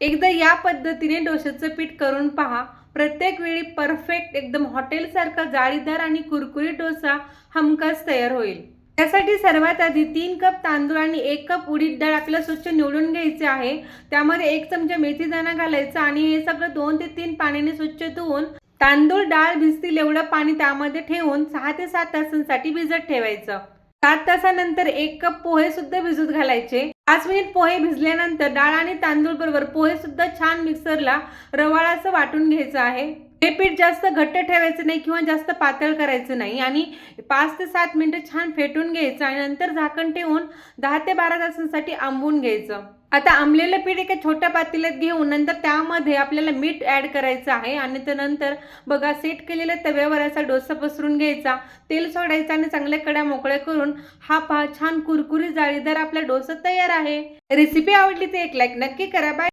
एकदा या पद्धतीने डोश्याचं पीठ करून पहा. प्रत्येक वेळी परफेक्ट एकदम हॉटेलसारखा जाळीदार आणि कुरकुरीत डोसा हमखास तयार होईल. त्यासाठी सर्वात आधी 3 कप तांदूळ आणि 1 कप उडीद डाळ आपल्याला स्वच्छ निवडून घ्यायचे आहे. त्यामध्ये 1 चमचा मेथीदाणा घालायचा आणि हे सगळं 2 ते 3 पाण्याने स्वच्छ धुवून तांदूळ डाळ भिजतील एवढं पाणी त्यामध्ये ठेवून 6 ते 7 तासांसाठी भिजत ठेवायचं. 7 तासानंतर 1 कप पोहे सुद्धा भिजत घालायचे. 5 मिनिट पोहे भिजल्यानंतर डाळ आणि तांदूळ बरोबर पोहे सुद्धा छान मिक्सरला रवाळा असं वाटून घ्यायचं आहे. हे पीठ जास्त घट्ट ठेवायचं नाही किंवा जास्त पातळ करायचं नाही आणि 5 ते 7 मिनिटं छान फेटून घ्यायचं आणि नंतर झाकण ठेवून 10 ते 12 तासांसाठी आंबवून घ्यायचं. आता आंबलेलं पीठ एका छोट्या पातेल्यात घेऊन नंतर त्यामध्ये आपल्याला मीठ ॲड करायचं आहे आणि त्यानंतर बघा सेट केलेल्या तव्यावर असा डोसा पसरून घ्यायचा, तेल सोडायचं आणि चांगल्या कडा मोकळ्या करून हा पहा छान कुरकुरीत जाळीदार आपला डोसा तयार आहे. रेसिपी आवडली तर एक लाईक नक्की करा. बाय.